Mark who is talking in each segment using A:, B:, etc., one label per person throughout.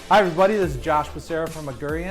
A: Hi everybody, this is Josh Becerra from Camaraderie.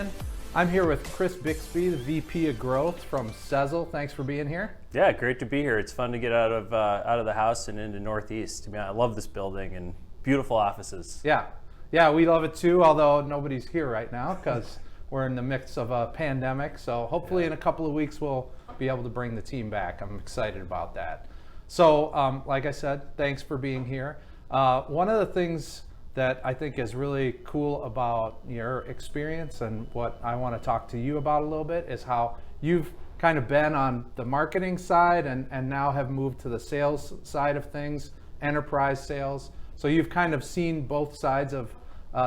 A: I'm here with Chris Bixby, the VP of Growth from Sezzle. Thanks for being here.
B: Yeah, great to be here. It's fun to get out of the house and into Northeast. I mean, I love this building and beautiful offices.
A: Yeah, we love it too, although nobody's here right now because we're in the midst of a pandemic. So hopefully in a couple of weeks we'll be able to bring the team back. I'm excited about that. So like I said, thanks for being here. One of the things that I think is really cool about your experience and what I want to talk to you about a little bit is how you've kind of been on the marketing side and now have moved to the sales side of things, enterprise sales. So you've kind of seen both sides of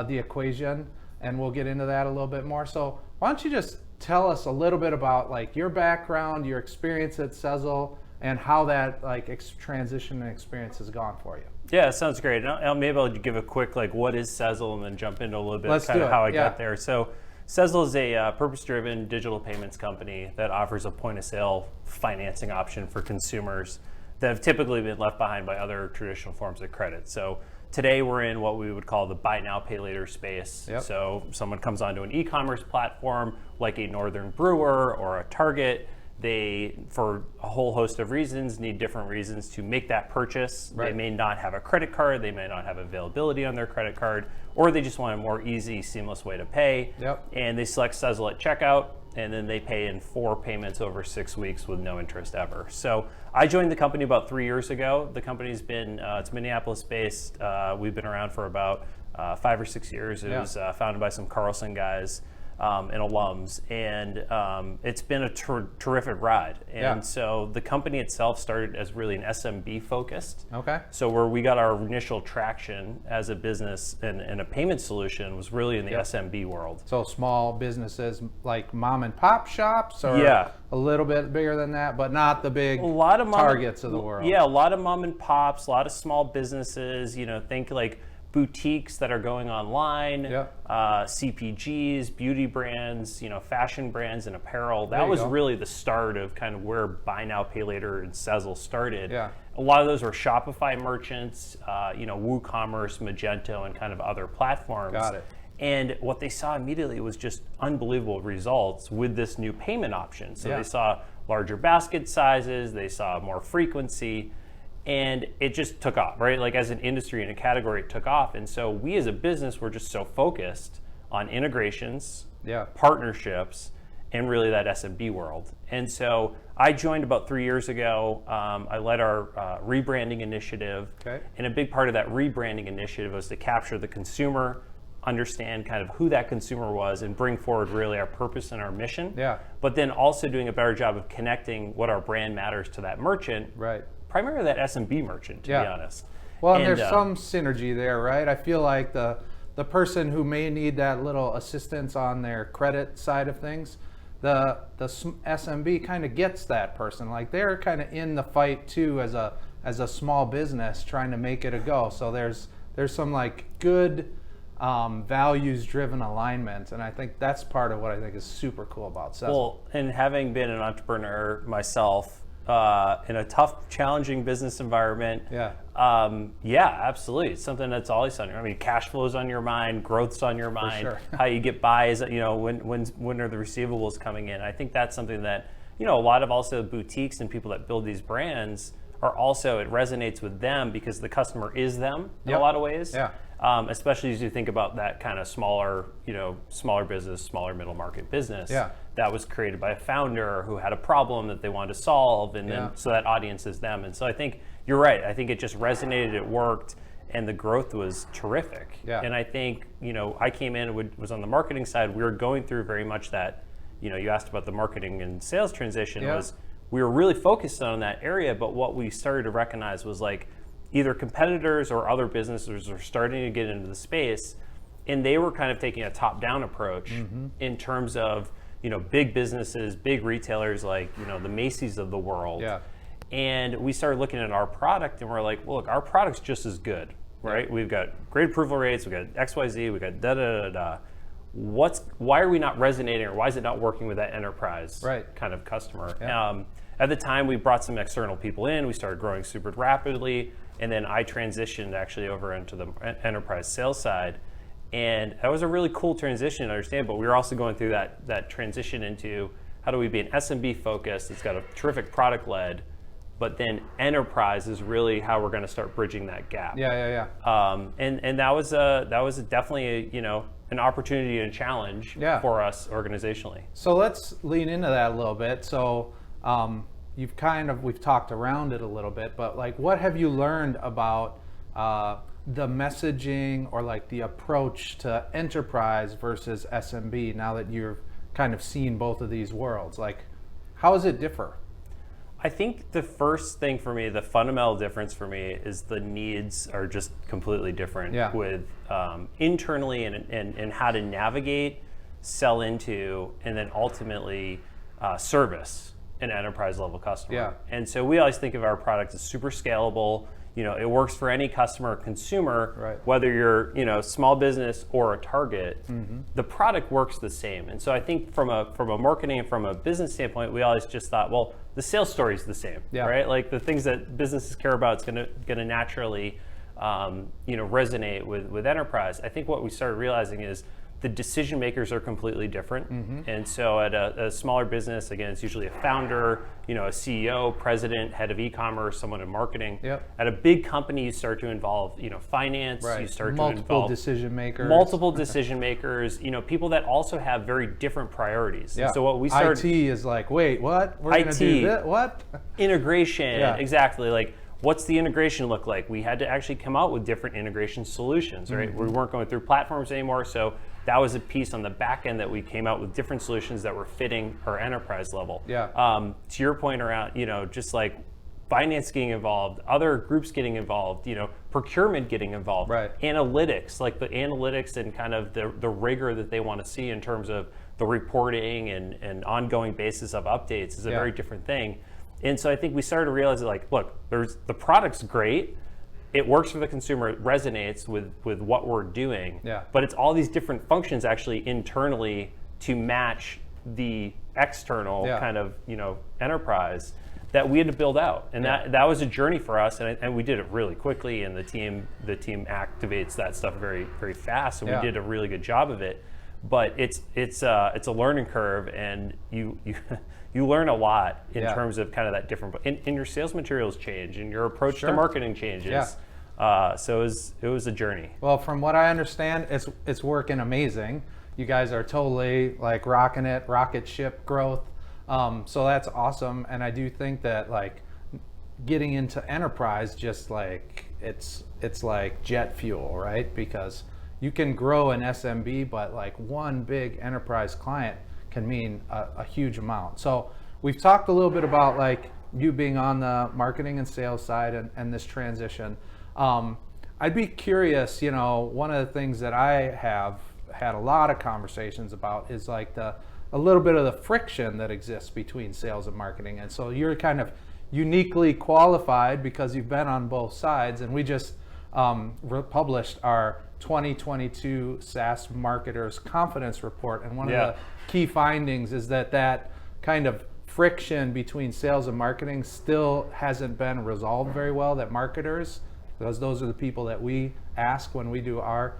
A: the equation, and we'll get into that a little bit more. So why don't you just tell us a little bit about like your background, your experience at Sezzle, and how that like transition and experience has gone for you.
B: Yeah, sounds great. Maybe I'll give a quick like what is Sezzle and then jump into a little bit kind of how I got there. So Sezzle is a purpose-driven digital payments company that offers a point-of-sale financing option for consumers that have typically been left behind by other traditional forms of credit. So today we're in what we would call the buy now, pay later space. Yep. So someone comes onto an e-commerce platform like a Northern Brewer or a Target. They, for a whole host of reasons, need different reasons to make that purchase. Right. They may not have a credit card, they may not have availability on their credit card, or they just want a more easy, seamless way to pay. Yep. And they select Sezzle at checkout, and then they pay in 4 payments over 6 weeks with no interest ever. So I joined the company about 3 years ago. The company's been, it's Minneapolis-based. We've been around for about 5 or 6 years. It was founded by some Carlson guys. And alums, and it's been a terrific ride. And so the company itself started as really an SMB focused. Okay. So where we got our initial traction as a business and a payment solution was really in the SMB world.
A: So small businesses like mom and pop shops, or a little bit bigger than that, but not the big Targets of the world.
B: Yeah, a lot of mom and pops, a lot of small businesses. You know, think like boutiques that are going online, CPGs, beauty brands, fashion brands and apparel. That was really the start of kind of where buy now, pay later and Sezzle started. Yeah. A lot of those were Shopify merchants, WooCommerce, Magento, and kind of other platforms. Got it. And what they saw immediately was just unbelievable results with this new payment option. So they saw larger basket sizes, they saw more frequency, and it just took off, right? Like as an industry and a category, it took off. And so we as a business were just so focused on integrations, partnerships, and really that SMB world. And so I joined about 3 years ago. I led our rebranding initiative. Okay. And a big part of that rebranding initiative was to capture the consumer, understand kind of who that consumer was, and bring forward really our purpose and our mission. Yeah. But then also doing a better job of connecting what our brand matters to that merchant. Right. Primarily that SMB merchant, to be honest.
A: Well, and there's some synergy there, right? I feel like the person who may need that little assistance on their credit side of things, the SMB kind of gets that person. Like they're kind of in the fight too as a small business trying to make it a go. So there's some like good values-driven alignment, and I think that's part of what I think is super cool about Sezzle.
B: Well, and having been an entrepreneur myself, in a tough, challenging business environment. Absolutely. It's something that's always on your mind. I mean, cash flow's on your mind, growth's on your mind. For sure. How you get by is, when are the receivables coming in? I think that's something that, a lot of also boutiques and people that build these brands are also, it resonates with them because the customer is them in a lot of ways. Yeah. Especially as you think about that kind of smaller business, smaller middle market business that was created by a founder who had a problem that they wanted to solve, and then so that audience is them. And so I think you're right. I think it just resonated, it worked, and the growth was terrific. Yeah. And I think, I came in and was on the marketing side. We were going through very much that, you asked about the marketing and sales transition was we were really focused on that area, but what we started to recognize was like, either competitors or other businesses are starting to get into the space, and they were kind of taking a top-down approach in terms of, big businesses, big retailers like, the Macy's of the world. Yeah. And we started looking at our product and we're like, well, look, our product's just as good, right? Yeah. We've got great approval rates, we've got XYZ, we've got da-da-da-da. Why are we not resonating, or why is it not working with that enterprise kind of customer? Yeah. At the time, we brought some external people in, we started growing super rapidly. And then I transitioned actually over into the enterprise sales side. And that was a really cool transition to understand, but we were also going through that transition into how do we be an SMB focused, it's got a terrific product led, but then enterprise is really how we're going to start bridging that gap.
A: Yeah.
B: And that was definitely an opportunity and a challenge for us organizationally.
A: So let's lean into that a little bit. So we've talked around it a little bit, but like, what have you learned about the messaging or like the approach to enterprise versus SMB now that you've kind of seen both of these worlds? Like, how does it differ?
B: I think the first thing for me, the fundamental difference for me, is the needs are just completely different with internally and how to navigate, sell into, and then ultimately service an enterprise level customer.
A: Yeah.
B: And so we always think of our product as super scalable. It works for any customer or consumer, whether you're small business or a target. The product works the same. And so I think from a marketing and from a business standpoint, we always just thought, well, the sales story is the same, right? Like the things that businesses care about, it's gonna naturally resonate with enterprise. I think what we started realizing is the decision makers are completely different. And so at a smaller business, again, it's usually a founder, a CEO, president, head of e-commerce, someone in marketing. At a big company, you start to involve, finance, you start to involve multiple decision makers, people that also have very different priorities. And so what we started,
A: IT is like, wait, what? We're going to do this? What?
B: Integration, exactly. Like, what's the integration look like? We had to actually come out with different integration solutions, right? We weren't going through platforms anymore, so that was a piece on the back end that we came out with different solutions that were fitting our enterprise level. To your point around, just like finance getting involved, other groups getting involved, procurement getting involved, analytics, like the analytics and kind of the rigor that they want to see in terms of the reporting and ongoing basis of updates is a very different thing. And so I think we started to realize that, like, look, the product's great, it works for the consumer, it resonates with what we're doing, but it's all these different functions actually internally to match the external kind of enterprise that we had to build out. And that was a journey for us, and we did it really quickly, and the team activates that stuff very, very fast, and we did a really good job of it. But it's a learning curve, and you learn a lot in terms of kind of that different, and your sales materials change, and your approach to marketing changes. So it was a journey.
A: Well, from what I understand, it's working amazing. You guys are totally like rocking it, rocket ship growth. So that's awesome, and I do think that like getting into enterprise, just like it's like jet fuel, right? Because you can grow an SMB, but like one big enterprise client can mean a huge amount. So we've talked a little bit about like you being on the marketing and sales side and this transition. I'd be curious, one of the things that I have had a lot of conversations about is like a little bit of the friction that exists between sales and marketing. And so you're kind of uniquely qualified because you've been on both sides, and we just published our 2022 SaaS Marketers Confidence Report, and one of the key findings is that kind of friction between sales and marketing still hasn't been resolved very well, that marketers, because those are the people that we ask when we do our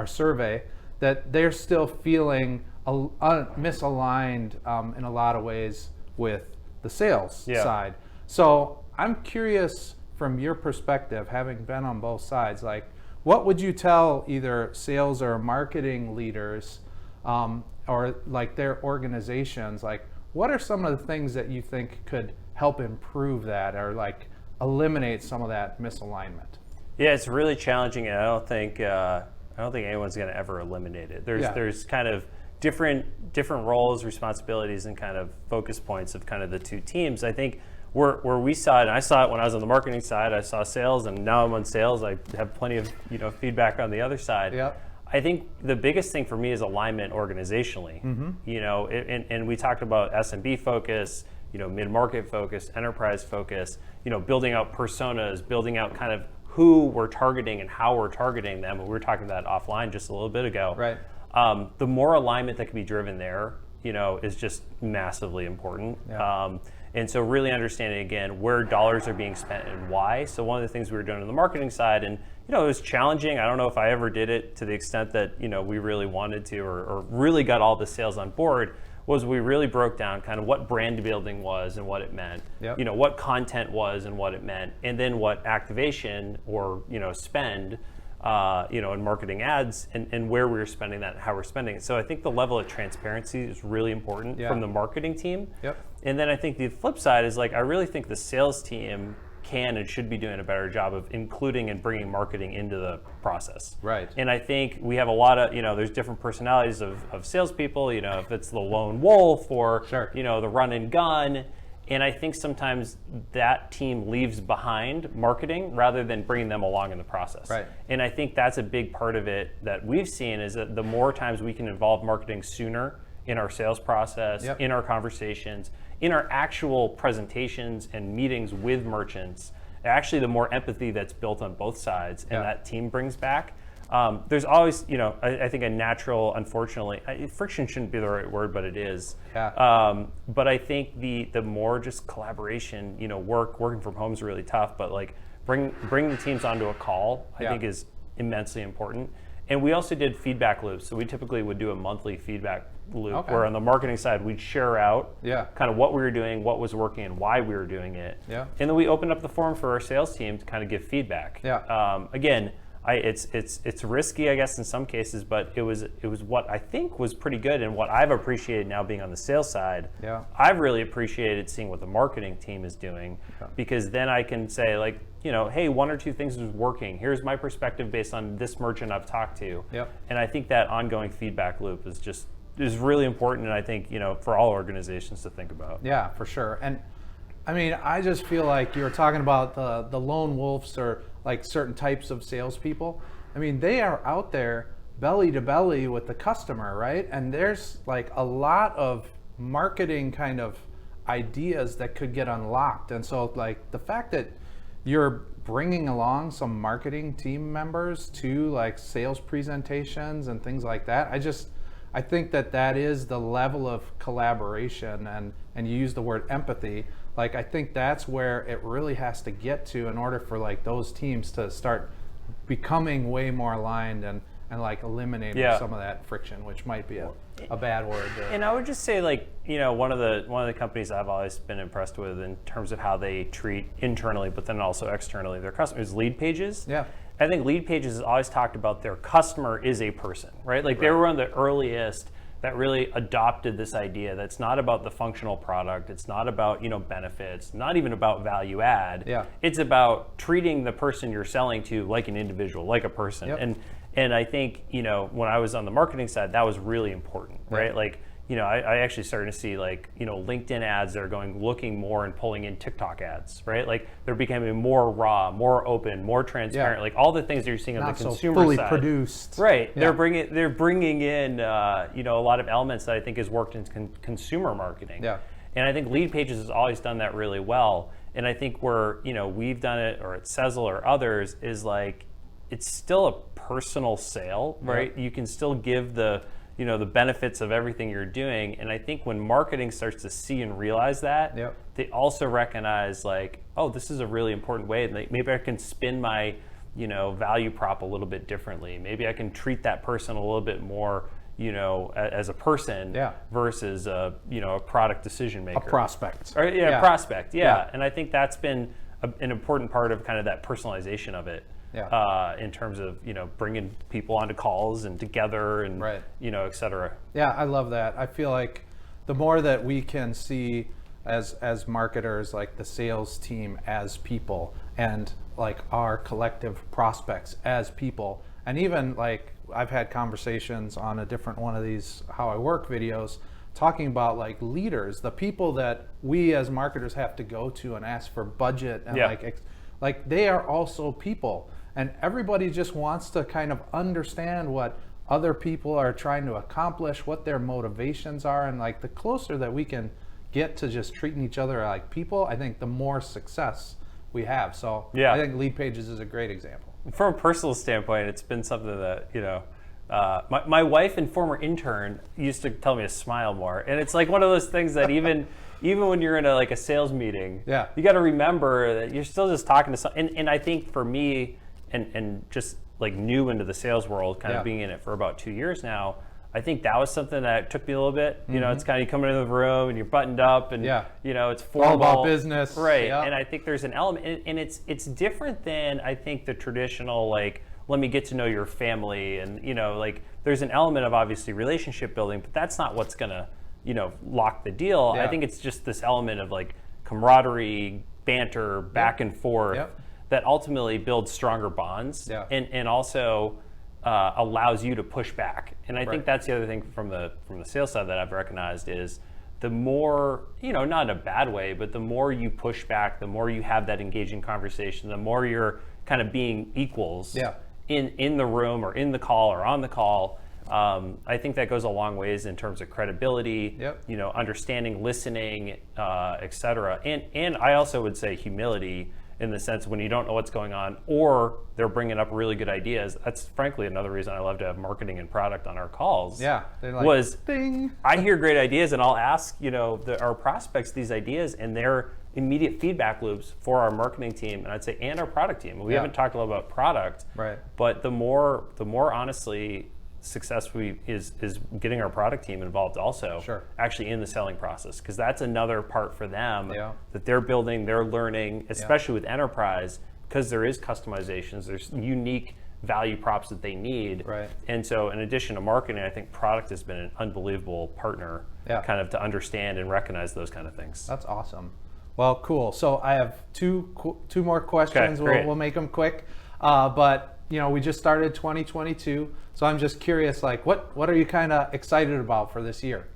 A: survey, that they're still feeling misaligned in a lot of ways with the sales side. So I'm curious from your perspective, having been on both sides, like what would you tell either sales or marketing leaders or like their organizations, like what are some of the things that you think could help improve that or like eliminate some of that misalignment?
B: Yeah, it's really challenging, and I don't think anyone's going to ever eliminate it. There's kind of different roles, responsibilities, and kind of focus points of kind of the two teams. I think where we saw it, and I saw it when I was on the marketing side, I saw sales, and now I'm on sales. I have plenty of feedback on the other side. I think the biggest thing for me is alignment organizationally. And we talked about SMB focus, mid-market focus, enterprise focus, building out personas, building out kind of who we're targeting and how we're targeting them. And we were talking about that offline just a little bit ago. The more alignment that can be driven there, is just massively important. And so really understanding, again, where dollars are being spent and why. So one of the things we were doing on the marketing side, and it was challenging. I don't know if I ever did it to the extent that we really wanted to, or really got all the sales on board, was we really broke down kind of what brand building was and what it meant,
A: Yep.
B: What content was and what it meant, and then what activation or spend, in marketing ads, and where we were spending that and how we're spending it. So I think the level of transparency is really important from the marketing team.
A: Yep.
B: And then I think the flip side is, like, I really think the sales team can and should be doing a better job of including and bringing marketing into the process.
A: Right.
B: And I think we have a lot of, there's different personalities of salespeople, if it's the lone wolf or,
A: Sure.
B: The run and gun. And I think sometimes that team leaves behind marketing rather than bringing them along in the process.
A: Right.
B: And I think that's a big part of it that we've seen, is that the more times we can involve marketing sooner in our sales process,
A: Yep.
B: in our conversations, in our actual presentations and meetings with merchants, actually the more empathy that's built on both sides and that team brings back. There's always, I think a natural, unfortunately, friction shouldn't be the right word, but it is.
A: Yeah.
B: But I think the more just collaboration, working from home is really tough, but like bring the teams onto a call, I think is immensely important. And we also did feedback loops. So we typically would do a monthly feedback loop where on the marketing side, we'd share out kind of what we were doing, what was working, and why we were doing it.
A: Yeah.
B: And then we opened up the forum for our sales team to kind of give feedback.
A: Yeah.
B: Again, it's risky, I guess, in some cases, but it was what I think was pretty good, and what I've appreciated now being on the sales side.
A: Yeah.
B: I've really appreciated seeing what the marketing team is doing, because then I can say, like, hey, one or two things is working. Here's my perspective based on this merchant I've talked to.
A: Yep.
B: And I think that ongoing feedback loop is really important, and I think for all organizations to think about.
A: Yeah, for sure. And I mean, I just feel like you were talking about the lone wolves, or like certain types of salespeople. I mean, they are out there belly to belly with the customer, right? And there's like a lot of marketing kind of ideas that could get unlocked. And so, like, the fact that you're bringing along some marketing team members to like sales presentations and things like that, I think that is the level of collaboration, and you use the word empathy. Like, I think that's where it really has to get to in order for like those teams to start becoming way more aligned and like eliminating some of that friction, which might be a bad word.
B: And I would just say, like, one of the companies I've always been impressed with in terms of how they treat internally, but then also externally, their customers, is Leadpages. Yeah. I think Leadpages has always talked about their customer is a person, right? Like, they were one of the earliest that really adopted this idea that's not about the functional product, it's not about benefits, not even about value add. Yeah. It's about treating the person you're selling to like an individual, like a person. Yep. And I think when I was on the marketing side, that was really important, right? Yep. Like, I actually started to see, like, LinkedIn ads that are looking more and pulling in TikTok ads, right? Like, they're becoming more raw, more open, more transparent, like all the things that you're seeing on the consumer
A: side. Not so fully
B: side.
A: Produced.
B: Right. Yeah. They're bringing in, a lot of elements that I think has worked in consumer marketing. Yeah. And I think Leadpages has always done that really well. And I think where, we've done it, or at Sezzle or others, is like, it's still a personal sale, right? Yep. You can still give the benefits of everything you're doing. And I think when marketing starts to see and realize that, they also recognize, like, oh, this is a really important way. And maybe I can spin my, value prop a little bit differently. Maybe I can treat that person a little bit more, as a person versus a product decision maker.
A: A prospect.
B: Or, prospect. Yeah. And I think that's been an important part of kind of that personalization of it. Yeah. In terms of bringing people onto calls and together and et cetera.
A: Yeah, I love that. I feel like the more that we can see as marketers, like the sales team as people, and like our collective prospects as people, and even like I've had conversations on a different one of these How I Work videos talking about like leaders, the people that we as marketers have to go to and ask for budget, and like they are also people. And everybody just wants to kind of understand what other people are trying to accomplish, what their motivations are. And like the closer that we can get to just treating each other like people, I think the more success we have. So I think Leadpages is a great example.
B: From a personal standpoint, it's been something that, my wife and former intern used to tell me to smile more. And it's like one of those things that even even when you're in a sales meeting,
A: Yeah.
B: you got to remember that you're still just talking to someone. And I think for me, and just like new into the sales world, kind of being in it for about 2 years now, I think that was something that took me a little bit. You know, it's kind of you come into the room and you're buttoned up, and you know, it's formal,
A: all about business,
B: right? And I think there's an element, and it's different than I think the traditional like, let me get to know your family, and you know, like there's an element of obviously relationship building, but that's not what's gonna, you know, lock the deal. I think it's just this element of like camaraderie, banter, back and forth that ultimately builds stronger bonds, and also allows you to push back. And I think that's the other thing from the sales side that I've recognized is the more, you know, not in a bad way, but the more you push back, the more you have that engaging conversation, the more you're kind of being equals in the room or in the call or on the call. I think that goes a long ways in terms of credibility, you know, understanding, listening, et cetera. And I also would say humility, in the sense when you don't know what's going on or they're bringing up really good ideas. That's frankly another reason I love to have marketing and product on our calls.
A: They're like,
B: was
A: ding.
B: I hear great ideas and I'll ask, you know, our prospects these ideas and their immediate feedback loops for our marketing team, and I'd say and our product team. We haven't talked a lot about product, but the more honestly success is getting our product team involved also, actually in the selling process, because that's another part for them that they're building, they're learning, especially with enterprise, because there is customizations, there's unique value props that they need, and so in addition to marketing, I think product has been an unbelievable partner, kind of to understand and recognize those kind of things.
A: That's awesome. Well, cool. So I have two more questions. We'll make them quick, but you know, we just started 2022, so I'm just curious, like, what are you kind of excited about for this year?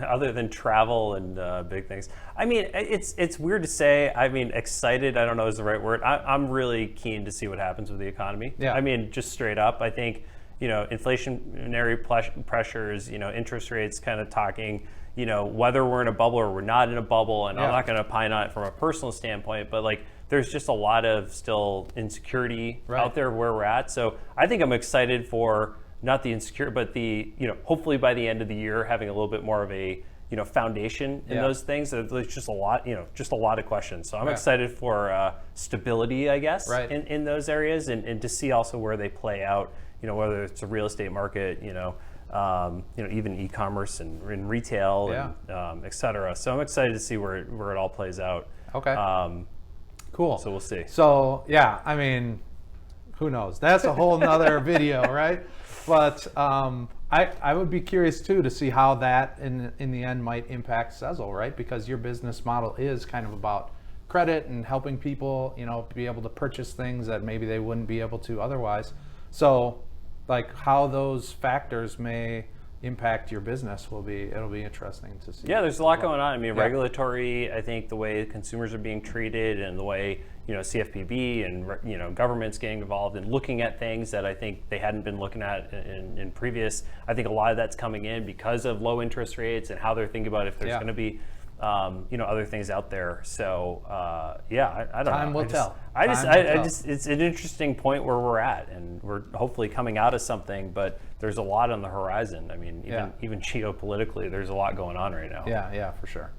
B: Other than travel and big things, I mean, it's weird to say. I mean, excited, I don't know is the right word. I'm really keen to see what happens with the economy. I mean, just straight up, I think, you know, inflationary pressures, you know, interest rates kind of talking, you know, whether we're in a bubble or we're not in a bubble, and I'm not going to opine on it from a personal standpoint, but like, there's just a lot of still insecurity out there where we're at. So I think I'm excited for not the insecurity, but the, you know, hopefully by the end of the year, having a little bit more of a, you know, foundation in those things. There's just a lot, you know, just a lot of questions. So I'm excited for stability, I guess, in those areas, and to see also where they play out, you know, whether it's a real estate market, you know, even e-commerce and retail, and, et cetera. So I'm excited to see where it all plays out.
A: Cool.
B: So we'll see.
A: So yeah, I mean, who knows? That's a whole nother video, right? But I would be curious too to see how that in the end might impact Sezzle, right? Because your business model is kind of about credit and helping people, you know, be able to purchase things that maybe they wouldn't be able to otherwise. So, like, how those factors may impact your business it'll be interesting to see.
B: Yeah, there's a lot going on. I mean, regulatory, I think the way consumers are being treated and the way, you know, CFPB and, you know, government's getting involved and looking at things that I think they hadn't been looking at in previous. I think a lot of that's coming in because of low interest rates and how they're thinking about if there's going to be, you know, other things out there. So I don't know.
A: Time will tell.
B: It's an interesting point where we're at, and we're hopefully coming out of something, but there's a lot on the horizon. I mean, even geopolitically, there's a lot going on right now.
A: Yeah, for sure.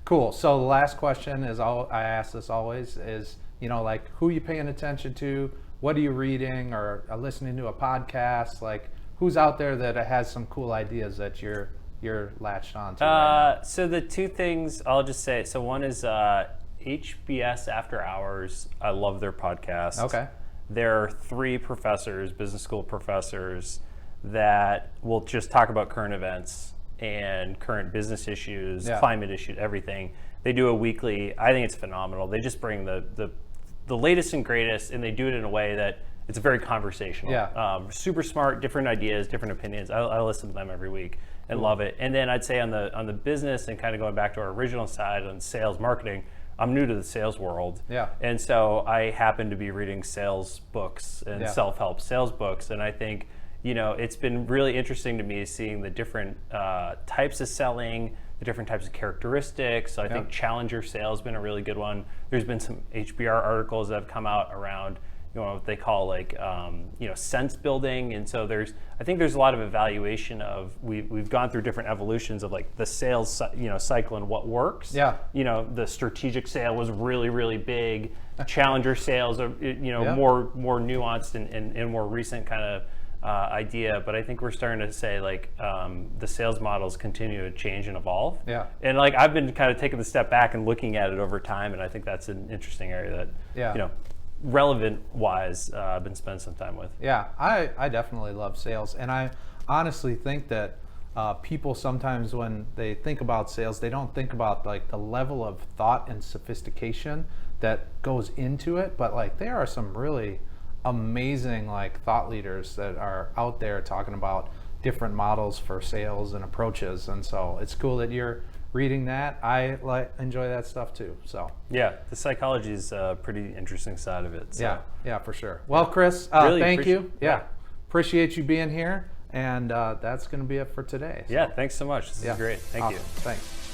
A: Cool. So the last question is, I ask this always, is, you know, like, who are you paying attention to? What are you reading or listening to a podcast? Like, who's out there that has some cool ideas that you're latched on to right now?
B: So the two things I'll just say, so one is HBS After Hours. I love their podcast.
A: Okay.
B: There are 3 professors, business school professors, that will just talk about current events and current business issues, climate issues, everything. They do a weekly. I think it's phenomenal. They just bring the latest and greatest, and they do it in a way that it's very conversational. Super smart, different ideas, different opinions. I listen to them every week and love it. And then I'd say on the business, and kind of going back to our original side on sales marketing, I'm new to the sales world. And so I happen to be reading sales books and self-help sales books. And I think, you know, it's been really interesting to me seeing the different types of selling, the different types of characteristics. So I think challenger sales has been a really good one. There's been some HBR articles that have come out around, what they call like sense building. And so I think there's a lot of evaluation of we've gone through different evolutions of like the sales cycle and what works.
A: Yeah.
B: The strategic sale was really, really big. Challenger sales are
A: Yeah.
B: more nuanced and more recent kind of idea, but I think we're starting to say like the sales models continue to change and evolve.
A: Yeah.
B: And like I've been kind of taking the step back and looking at it over time, and I think that's an interesting area that relevant wise I've been spending some time with.
A: Yeah, I definitely love sales, and I honestly think that people sometimes when they think about sales, they don't think about like the level of thought and sophistication that goes into it, but like there are some really amazing like thought leaders that are out there talking about different models for sales and approaches, and so it's cool that you're reading that. I enjoy that stuff too. So
B: yeah, the psychology is a pretty interesting side of it. So.
A: Yeah, for sure. Well, Chris,
B: really
A: thank you. Yeah, appreciate you being here, and that's going to be it for today.
B: So. Yeah, thanks so much. This is great. Thank you.
A: Thanks.